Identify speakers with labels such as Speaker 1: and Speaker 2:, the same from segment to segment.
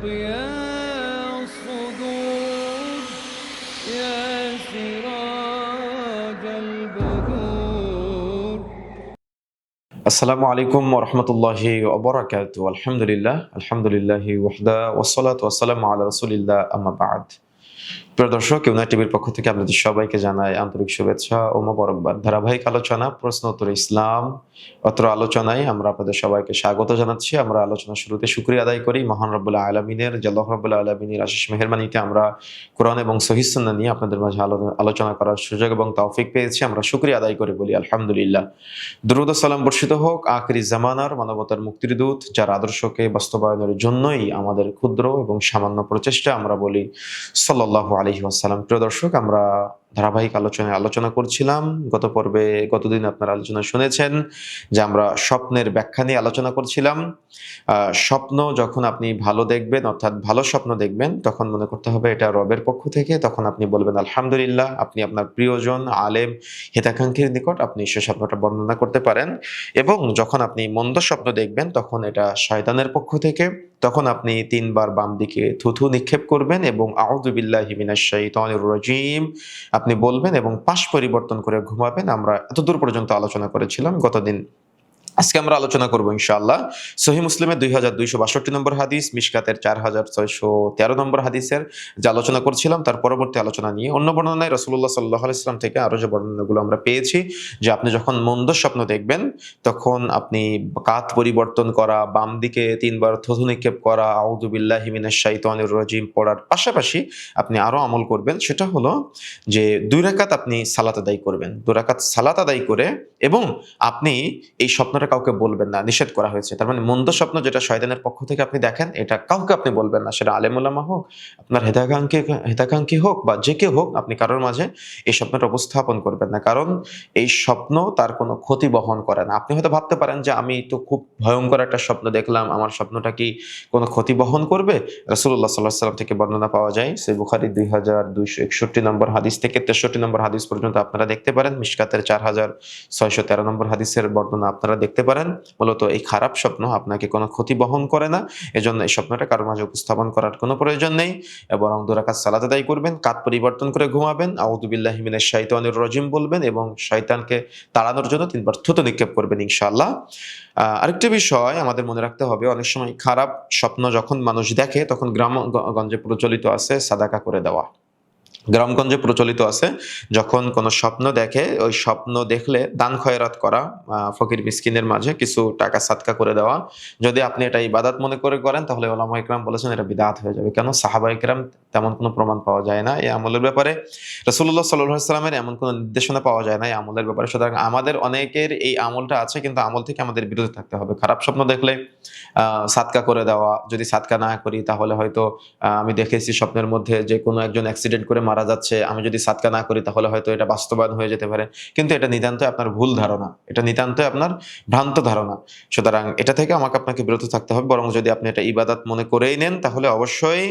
Speaker 1: ضياء الصدور يا سراج البدور.
Speaker 2: আসসালামু আলাইকুম ওরহমতুল্লাহি ওবরাকাতু। আলহামদুলিল্লাহি ওয়াহদা ওয়াসসালাতু ওয়াসসালামু আলা রাসূলিল্লাহ আম্মা বা'দ। প্রিয় দর্শক, ইউনাইট টিভির পক্ষ থেকে আপনাদের সবাইকে জানাই আন্তরিক শুভেচ্ছা ও মোবারকবাদ। ধারাবাহিক আলোচনা প্রশ্ন উত্তর ইসলাম, অত্র আলোচনায় আমরা আপনাদের সবাইকে স্বাগত জানাচ্ছি। আমরা আলোচনার শুরুতে শুকরিয়া আদায় করি মহান রব্বুল আলামিনের, যে আল্লাহ রব্বুল আলামিনের আশিস মেহেরবানিতে আমরা কোরআন এবং সহিহ সুন্নাহ নিয়ে আপনাদের মাঝে আলোচনা করার সুযোগ এবং তৌফিক পেয়েছি। আমরা শুকরিয়া আদায় করে বলি আলহামদুলিল্লাহ। দুরূদ ও সালাম বর্ষিত হোক আখিরি জামানার মানবতার মুক্তির দূত, যার আদর্শকে বাস্তবায়নের জন্যই আমাদের ক্ষুদ্র এবং সামান্য প্রচেষ্টা, আমরা বলি সাল্লাল্লাহু আলাইহি ওয়াসাল্লাম। প্রিয় দর্শক, আমরা ধারাবাহিক আলোচনা করছিলাম। গতদিন আপনারা আলোচনা শুনেছেন যে আমরা স্বপ্নের ব্যাখ্যা নিয়ে আলোচনা করছিলাম। স্বপ্ন যখন আপনি ভালো দেখবেন, অর্থাৎ ভালো স্বপ্ন দেখবেন, তখন মনে করতে হবে এটা রবের পক্ষ থেকে। তখন আপনি বলবেন আলহামদুলিল্লাহ। আপনি আপনার প্রিয়জন, আলেম, হিতাকাঙ্ক্ষীর নিকট আপনি সে স্বপ্নটা বর্ণনা করতে পারেন। এবং যখন আপনি মন্দ স্বপ্ন দেখবেন, তখন এটা শয়তানের পক্ষ থেকে। তখন আপনি ৩ বার বাম দিকে থুথু নিক্ষেপ করবেন এবং আউযু বিল্লাহি মিনাশ শাইতানির রাজীম আপনি বলবেন এবং পাশ পরিবর্তন করে ঘুমাবেন। আমরা এতদূর পর্যন্ত আলোচনা করেছিলাম গতদিন। আজকে আমরা আলোচনা করব ইনশাআল্লাহ সহিহ মুসলিমের 2262 নম্বর হাদিস, মিশকাতের 4613 নম্বর হাদিসের যে আলোচনা করছিলাম তার পরবর্তী আলোচনা নিয়ে। অন্য বর্ণনায় রাসূলুল্লাহ সাল্লাল্লাহু আলাইহি ওয়াসাল্লাম থেকে আরো যে বর্ণনাগুলো আমরা পেয়েছি যে আপনি যখন মন্দ স্বপ্ন দেখবেন, তখন আপনি কাত পরিবর্তন করা, বাম দিকে ৩ বার থুথু নিক্ষেপ করা, আউযু বিল্লাহি মিনাশ শাইতানির রাজীম পড়ার পাশাপাশি আপনি আরো আমল করবেন। সেটা হলো যে ২ রাকাত আপনি সালাত আদায় করবেন। ২ রাকাত সালাত আদায় করে এবং আপনি এই স্বপ্নটা কাউকে বলবেন না, নিষেধ করা হয়েছে। তার মানে মন্দ স্বপ্ন যেটা শয়তানের পক্ষ থেকে আপনি দেখেন, এটা কাউকে আপনি বলবেন না। সেটা আলেম ওলামা হোক, আপনার হিতাকাঙ্ক্ষী হোক, বা যে কেউ হোক, আপনি কারোর মাঝে এই স্বপ্নটা উপস্থাপন করবেন না। কারণ এই স্বপ্ন তার কোনো ক্ষতি বহন করে না। আপনি হয়তো ভাবতে পারেন যে আমি তো খুব ভয়ঙ্কর একটা স্বপ্ন দেখলাম, আমার স্বপ্নটা কি কোনো ক্ষতি বহন করবে? রাসূলুল্লাহ সাল্লাল্লাহু আলাইহি ওয়াসাল্লাম থেকে বর্ণনা পাওয়া যায় সহিহ বুখারী 2261 নম্বর হাদিস থেকে 63 নম্বর হাদিস পর্যন্ত আপনারা দেখতে পারেন। মিশকাতের 4613 নম্বর হাদিসের বর্ণনা আপনারা দেখতে পারেন। মূলত এই খারাপ স্বপ্ন আপনাকে কোনো ক্ষতি বহন করে না। এজন্য এই স্বপ্নটা কারোর মাঝে উপস্থাপন করার কোনো প্রয়োজন নেই। বরং ২ রাকাত সালাত আদায় করবেন, কাত পরিবর্তন করে ঘুমাবেন, আউযু বিল্লাহি মিনাশ শাইতানির রাজীম বলবেন এবং শয়তানকে তাড়ানোর জন্য ৩ বার থুথু নিক্ষেপ করবেন ইনশাআল্লাহ। আরেকটা বিষয় আমাদের মনে রাখতে হবে, অনেক সময় খারাপ স্বপ্ন যখন মানুষ দেখে, তখন গ্রামগঞ্জে প্রচলিত আছে সাদাকা করে দেওয়া। গ্রামগঞ্জে প্রচলিত আছে, যখন কোনো স্বপ্ন দেখে, ওই স্বপ্ন দেখলে দান খয়রাত করা, ফকির মিসকিনের মাঝে কিছু টাকা সাদকা করে দেওয়া। যদি আপনি এটা ইবাদত মনে করে করেন, তাহলে উলামায়ে কেরাম বলেছেন এটা বিদআত হয়ে যাবে। কেন? সাহাবায়ে কেরাম তেমন কোনো প্রমাণ পাওয়া যায় না এই আমলের ব্যাপারে। রাসূলুল্লাহ সাল্লাল্লাহু আলাইহি ওয়াসাল্লামের এমন কোনো নির্দেশনা পাওয়া যায় না এই আমলের ব্যাপারে। সুতরাং আমাদের অনেকের এই আমলটা আছে, কিন্তু আমল থেকে আমাদের বিরত থাকতে হবে। খারাপ স্বপ্ন দেখলে সাদকা করে দেওয়া। যদি সাদকা না করি, তাহলে হয়তো আমি দেখেছি স্বপ্নের মধ্যে যে কোনো একজন অ্যাক্সিডেন্ট করে মারা যাচ্ছে, আমি যদি সাদকা না করি তাহলে হয়তো এটা বাস্তবায়ন হয়ে যেতে পারে। কিন্তু এটা নিতান্তই আপনার ভুল ধারণা, এটা নিতান্তই আপনার ভ্রান্ত ধারণা। সুতরাং এটা থেকে আপনাকে বিরত থাকতে হবে। বরং যদি আপনি এটা ইবাদত মনে করেই নেন, তাহলে অবশ্যই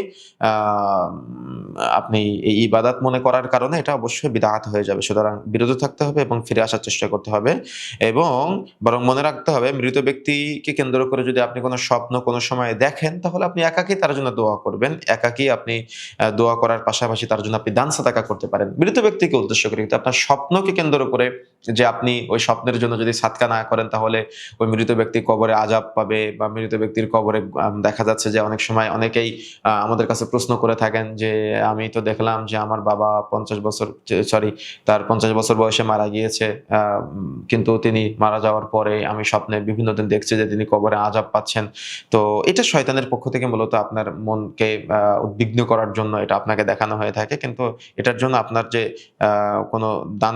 Speaker 2: আপনি এই ইবাদত মনে করার কারণে এটা অবশ্যই বিদআত হয়ে যাবে। সুতরাং বিরত থাকতে হবে এবং ফিরে আসার চেষ্টা করতে হবে। এবং বরং মনে রাখতে হবে, মৃত ব্যক্তিকে কেন্দ্র করে যদি আপনি কোনো স্বপ্ন কোনো সময় দেখেন, তাহলে আপনি একাকী তার জন্য দোয়া করবেন। একাকী আপনি দোয়া করার পাশাপাশি তার জন্য আপনি দান সাদাকা করতে পারেন, মৃত ব্যক্তিকে উদ্দেশ্য করে। কিন্তু আপনার স্বপ্নকে কেন্দ্র করে যে আপনি ওই স্বপ্নের জন্য যদি সাদকা না করেন, তাহলে ওই মৃত ব্যক্তি কবরে আযাব পাবে, বা মৃত ব্যক্তির কবরে দেখা যাচ্ছে যে অনেক সময় অনেকেই আমাদের কাছে প্রশ্ন করে থাকেন যে আমি তো দেখলাম যে আমার বাবা 50 বছর বয়সে মারা গিয়েছে, কিন্তু তিনি মারা যাওয়ার পরে আমি স্বপ্নে বিভিন্ন দিন দেখছি যে তিনি কবরে আযাব পাচ্ছেন। তো এটা শয়তানের পক্ষ থেকে মূলত আপনার মনকে উদ্বিগ্ন করার জন্য এটা আপনাকে দেখানো হয়ে থাকে। কিন্তু এটার জন্য আপনার যে কোনো দান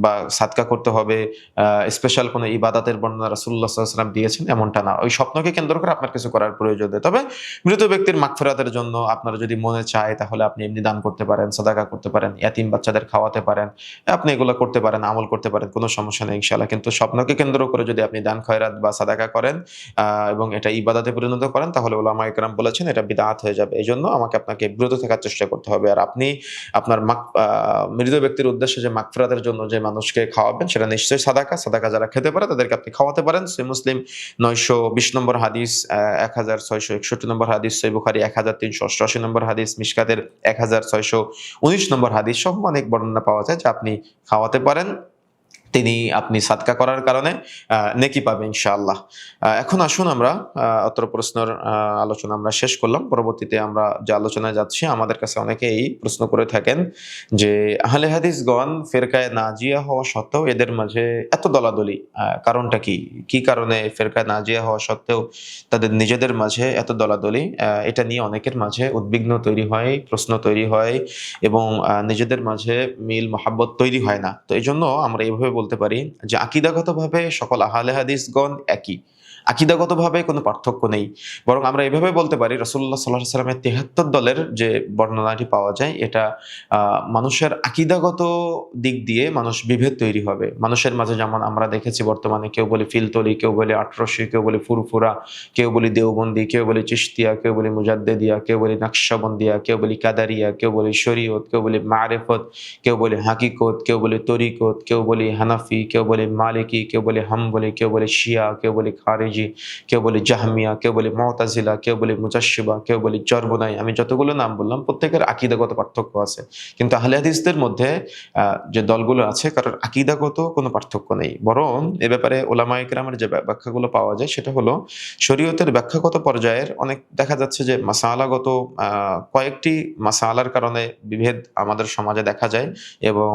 Speaker 2: বা সাদকা করতে হবে, স্পেশাল কোনো ইবাদতের বর্ণনা রাসূলুল্লাহ সাল্লাল্লাহু আলাইহি ওয়াসাল্লাম দিয়েছেন, এমনটা না। ওই স্বপ্নকে কেন্দ্র করে আপনার কিছু করার প্রয়োজন নেই। তবে মৃত ব্যক্তির মাগফিরাতের জন্য আপনার যদি মনে চায়, তাহলে আপনি এমনি দান করতে পারেন, সাদাকা করতে পারেন, ইয়াতীম বাচ্চাদের খাওয়াতে পারেন। আপনি এগুলো করতে পারেন, আমল করতে পারেন, কোনো সমস্যা নেই ইনশাআল্লাহ। কিন্তু স্বপ্নকে কেন্দ্র করে যদি আপনি দান খয়রাত বা সাদাকা করেন এবং এটা ইবাদতে পরিণত করেন, তাহলে উলামায়ে কেরাম বলেছেন এটা বিদআত হয়ে যাবে। এজন্য আপনাকে বিরত থাকার চেষ্টা করতে হবে। আর আপনি আপনার মৃত ব্যক্তির উদ্দেশ্যে যে মাগফিরাতের জন্য যে মানুষকে খাওয়াবেন সেটা নিশ্চয়ই সাদাকা। সাদাকা যারা খেতে পারে তাদেরকে আপনি খাওয়াতে পারেন। সহিহ মুসলিম 920 নম্বর হাদিস, 1661 নম্বর হাদিস, সহিহ বুখারী 1388 নম্বর হাদিস, মিশকাতের 1619 নম্বর হাদিস সহ অনেক বর্ণনা পাওয়া যায় যে আপনি খাওয়াতে পারেন, আপনি সাদকা করার কারণে নেকি পাবে ইনশাআল্লাহ। এখন আসুন আমরা অত্র প্রশ্নের আলোচনা আমরা শেষ করলাম। পরবর্তীতে আমরা যে আলোচনায় যাচ্ছি, আমাদের কাছে অনেকেই প্রশ্ন করে থাকেন যে আহলে হাদিসগণ ফিরকায়ে নাজিয়া হওয়া সত্ত্বেও এদের মাঝে এত দলাদলি, কারণটা কি? কি কারণে ফিরকায়ে নাজিয়া হওয়া সত্ত্বেও তাদের নিজেদের মাঝে এত দলাদলি? এটা নিয়ে অনেকের মাঝে উদ্বিগ্ন তৈরি হয়, প্রশ্ন তৈরি হয় এবং নিজেদের মাঝে মিল মহাব্বত তৈরি হয় না। তো এই জন্য আমরা এইভাবে বলতে পারি যে আকীদাগতভাবে সকল আহলে হাদিসগণ একই, আকীদাগতভাবে কোনো পার্থক্য নেই। বরং আমরা এভাবে বলতে পারি রাসূলুল্লাহ সাল্লাল্লাহু আলাইহি ওয়াসাল্লামের ৭৩ দলের যে বর্ণনাটি পাওয়া যায়, এটা মানুষের আকীদাগত দিক দিয়ে মানুষ বিভেদ তৈরি হবে। মানুষের মাঝে যেমন আমরা দেখেছি বর্তমানে কেউ বলে ফিলতলি, কেউ বলে আটরশি, কেউ বলে ফুরফুরা, কেউ বলে দেওবন্দি, কেউ বলে চিশতিয়া, কেউ বলে মুজাদ্দিদিয়া, কেউ বলে নকশবন্দিয়া, কেউ বলে কাদারিয়া, কেউ বলে শরীয়ত, কেউ বলে মারিফত, কেউ বলে হাকিকত, কেউ বলে তরিকত, কেউ বলে হানাফি, কেউ বলে মালিকি, কেউ বলে হাম্বলি, কেউ বলে শিয়া, কেউ বলে খারিজি, কেউ বলে জাহমিয়া, কেউ বলে মুতাজিলা, কেউ বলে মুজাশশিবা, কেউ বলে চরবনাই। আমি যতগুলো নাম বললাম প্রত্যেকের আকীদাগত পার্থক্য আছে, কিন্তু আহলে হাদিসদের মধ্যে যে দলগুলো আছে কারোর আকীদাগত কোনো পার্থক্য নেই। বরং এ ব্যাপারে উলামায়ে কেরামের যে ব্যাখ্যাগুলো পাওয়া যায় সেটা হলো শরীয়তের ব্যাখ্যাগত পর্যায়ের অনেক দেখা যাচ্ছে যে মাসালাগত কয়েকটি মাসালার কারণে বিভেদ আমাদের সমাজে দেখা যায় এবং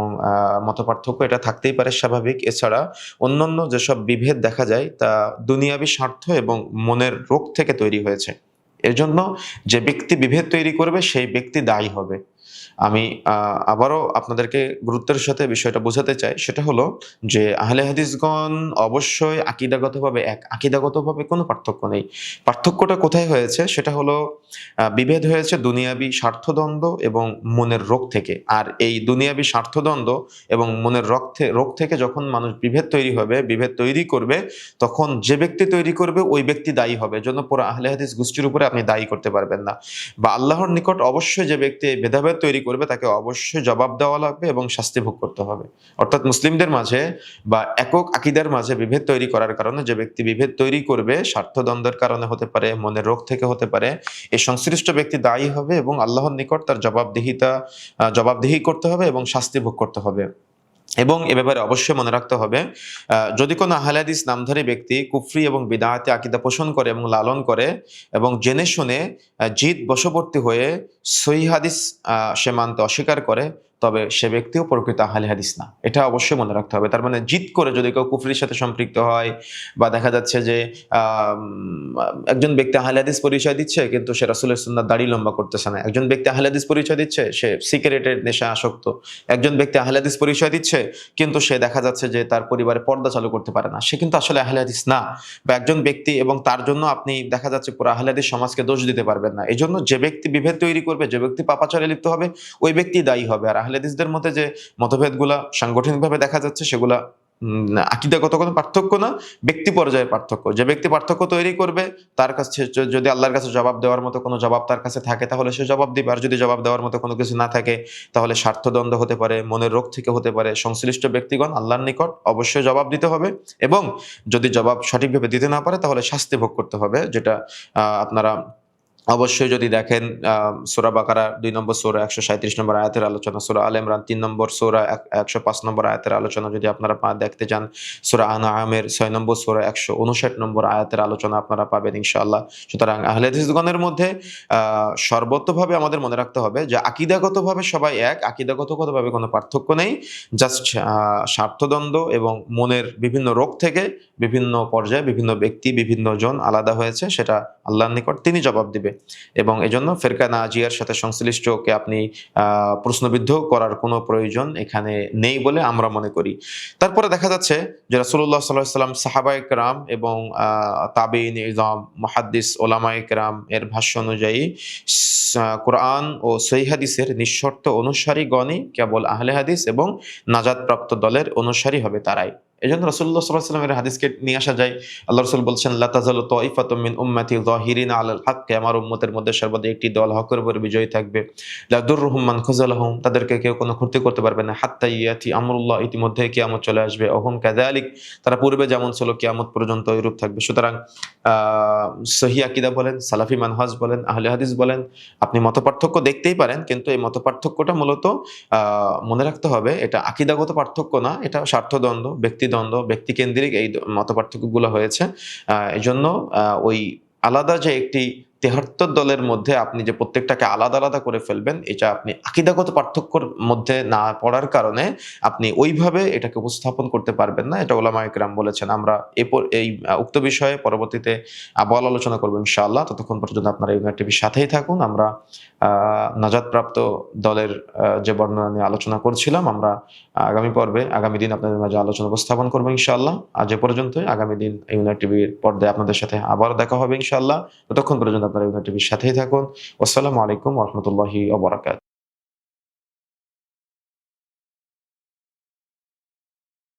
Speaker 2: মতপার্থক্য এটা থাকতেই পারে, স্বাভাবিক। এছাড়া অন্যান্য যেসব বিভেদ দেখা যায় তা দুনিয়াবী স্বার্থ এবং মনের রোগ থেকে তৈরি হয়েছে। এর জন্য যে ব্যক্তি বিভেদ তৈরি করবে সেই ব্যক্তি দায়ী হবে। আমি আবারও আপনাদেরকে গুরুত্বের সাথে বিষয়টা বোঝাতে চাই, সেটা হলো যে আহলে হাদিসগণ অবশ্যই আকীদাগতভাবে এক, আকীদাগতভাবে কোনো পার্থক্য নেই। পার্থক্যটা কোথায় হয়েছে সেটা হলো বিভেদ হয়েছে দুনিয়াবী স্বার্থদ্বন্দ্ব এবং মনের রোগ থেকে। আর এই দুনিয়াবী স্বার্থদ্বন্দ্ব এবং মনের রোগ থেকে যখন মানুষ বিভেদ তৈরি হবে, বিভেদ তৈরি করবে, তখন যে ব্যক্তি তৈরি করবে ওই ব্যক্তি দায়ী হবে। এজন্য পুরো আহলে হাদিস গোষ্ঠীর উপরে আপনি দায়ী করতে পারবেন না। বা আল্লাহর নিকট অবশ্যই যে ব্যক্তি ভেদাভেদ তৈরি করবে তাকে অবশ্যই জবাব দেওয়া লাগবে এবং শাস্তি ভোগ করতে হবে। অর্থাৎ মুসলিমদের মাঝে বা একক আকীদার মাঝে বিভেদ তৈরি করার কারণে যে ব্যক্তি বিভেদ তৈরি করবে, স্বার্থদ্বন্দ্বের কারণে হতে পারে, মনের রোগ থেকে হতে পারে, এই সংশ্লিষ্ট ব্যক্তি দায়ী হবে এবং আল্লাহর নিকট তার জবাবদিহি করতে হবে এবং শাস্তি ভোগ করতে হবে। এবং এ ব্যাপারে অবশ্যই মনে রাখতে হবে, যদি কোনো আহলে হাদিস নামধারী ব্যক্তি কুফরি এবং বিদআতি আকীদা পোষণ করে এবং লালন করে এবং জেনে শুনে জিদ বশবর্তী হয়ে সহিহ হাদিস সে মানতে অস্বীকার করে, তবে সে ব্যক্তিও প্রকৃত আহলে হাদিস না। এটা অবশ্যই মনে রাখতে হবে। তার মানে জিদ করে যদি কেউ কুফরির সাথে সম্পৃক্ত হয় বা দেখা যাচ্ছে যে একজন ব্যক্তি আহলে হাদিস পরিচয় দিচ্ছে কিন্তু সে রাসূলের সুন্নাত দাড়ি লম্বা করতেছে না, একজন ব্যক্তি আহলে হাদিস পরিচয় দিচ্ছে সে সিগারেটের নেশা আসক্ত, একজন ব্যক্তি আহলে হাদিস পরিচয় দিচ্ছে কিন্তু সে দেখা যাচ্ছে যে তার পরিবারে পর্দা চালু করতে পারে না, সে কিন্তু আসলে আহলে হাদিস না। বা একজন ব্যক্তি, এবং তার জন্য আপনি দেখা যাচ্ছে পুরো আহলে হাদিস সমাজকে দোষ দিতে পারবেন না। এই জন্য যে ব্যক্তি বিভেদ তৈরি করবে, যে ব্যক্তি পাপাচারে লিপ্ত হবে, ওই ব্যক্তি দায়ী হবে। আর আহলে হাদিসদের মধ্যে যে মতভেদগুলা সাংগঠনিকভাবে দেখা যাচ্ছে সেগুলা আকীদাগত কোনো পার্থক্য না, ব্যক্তি পর্যায়ের পার্থক্য। যে ব্যক্তি পার্থক্য তৈরি করবে তার কাছে যদি আল্লাহর কাছে জবাব দেওয়ার মতো কোনো জবাব তার কাছে থাকে তাহলে সে জবাব দিবে, আর যদি জবাব দেওয়ার মতো কোনো কিছু না থাকে তাহলে স্বার্থদ্বন্দ্ব হতে পারে, মনের রোগ থেকে হতে পারে। সংশ্লিষ্ট ব্যক্তিগণ আল্লাহর নিকট অবশ্যই জবাব দিতে হবে এবং যদি জবাব সঠিকভাবে দিতে না পারে তাহলে শাস্তি ভোগ করতে হবে। যেটা আপনারা অবশ্যই যদি দেখেন সূরা বাকারা ২ নম্বর সূরা ১৩৭ নম্বর আয়াতের আলোচনা, সূরা আলে ইমরান ৩ নম্বর সূরা ১০৫ নম্বর আয়াতের আলোচনা যদি আপনারা দেখতে চান, সূরা আনআমের ৬ নম্বর সূরা ১৫৯ নম্বর আয়াতের আলোচনা আপনারা পাবেন ইনশাআল্লাহ। সুতরাং আহলে হাদিসগণের মধ্যে সর্বতোভাবে আমাদের মনে রাখতে হবে যে আকীদাগতভাবে সবাই এক, আকীদাগতভাবে কোনো পার্থক্য নেই। জাস্ট স্বার্থদ্বন্দ্ব এবং মনের বিভিন্ন রোগ থেকে বিভিন্ন পর্যায়ে বিভিন্ন ব্যক্তি বিভিন্ন জন আলাদা হয়েছে, সেটা আল্লাহর নিকট তিনি জবাব দিবে। এবং এজন্য ফিরকা নাজিয়ার সাথে সংশ্লিষ্টকে আপনি প্রশ্নবিদ্ধ করার কোনো প্রয়োজন এখানে নেই বলে আমরা মনে করি। তারপরে দেখা যাচ্ছে যে রাসূলুল্লাহ সাল্লাল্লাহু আলাইহি ওয়াসাল্লাম, সাহাবায়ে কেরাম এবং তাবেঈন ইযম, মুহাদ্দিস উলামায়ে কেরাম এর ভাষ্য অনুযায়ী কোরআন ও সহিহ হাদিসের নিঃশর্ত অনুসারীগণই কেবল আহলে হাদিস এবং নাজাতপ্রাপ্ত দলের অনুসারী হবে তারাই। এই জন্য রাসূলুল্লাহ সাল্লাল্লাহু আলাইহি ওয়াসাল্লামের হাদিসকে নিয়ে আসা যায়। আল্লাহ রাসূল বলছেন, লা তাযালু তাইফাতুম মিন উম্মতি যাহিরিনা আলাল হক, আমার উম্মতের মধ্যে সর্বদা একটি দল হকের উপর বিজয়ী থাকবে। লা দুররুহুম মান খাযালাহুম, তাদেরকে কেউ কোনো ক্ষতি করতে পারবে না। হাত্তা ইয়াতি আমরুল্লাহ, ইতিমধ্যে কিয়ামত চলে আসবে। অহুম কাযালিক, তারা পূর্বে যেমন ছিল কিয়ামত পর্যন্ত ওইরূপ থাকবে। সুতরাং সহিহ আকীদা বলেন, সালাফি মানহাজ বলেন, আহলে হাদিস বলেন, আপনি মতপার্থক্য দেখতেই পারেন, কিন্তু এই মতপার্থক্যটা মূলত মনে রাখতে হবে এটা আকীদাগত পার্থক্য না, এটা স্বার্থদ্বন্দ্ব, ব্যক্তিদ্বন্দ্ব, ব্যক্তিকেন্দ্রিক এই মতপার্থক্যগুলো হয়েছে। এজন্য ওই আলাদা যে একটি ৭৩ দলের মধ্যে আপনি যে প্রত্যেকটাকে আলাদা, আলাদা করে ফেলবেন, এটা আপনি আকীদাগত পার্থক্যর মধ্যে না পড়ার কারণে আপনি ওইভাবে এটাকে উপস্থাপন করতে পারবেন না। এটা উলামায়ে কেরাম বলেছেন। আমরা এই উক্ত বিষয়ে পরবর্তীতে আবার আলোচনা করব ইনশাআল্লাহ। ততক্ষণ পর্যন্ত আপনারা ইউনাইট টিভির সাথেই থাকুন। আমরা নাজাতপ্রাপ্ত দলের যে বর্ণনা নিয়ে আলোচনা করছিলাম, আমরা আগামী পর্বে আগামী দিন আপনাদের মাঝে আলোচনা উপস্থাপন করব ইনশাআল্লাহ। আজ এ পর্যন্তই। আগামী দিন ইউনাইট টিভির পর্দায় আপনাদের সাথে আবার দেখা হবে ইনশাআল্লাহ। ততক্ষণ পর্যন্ত আপনারা ইউনাইট টিভির সাথেই থাকুন। আসসালামু আলাইকুম ওয়া রাহমাতুল্লাহি ওয়া বারাকাতুহু।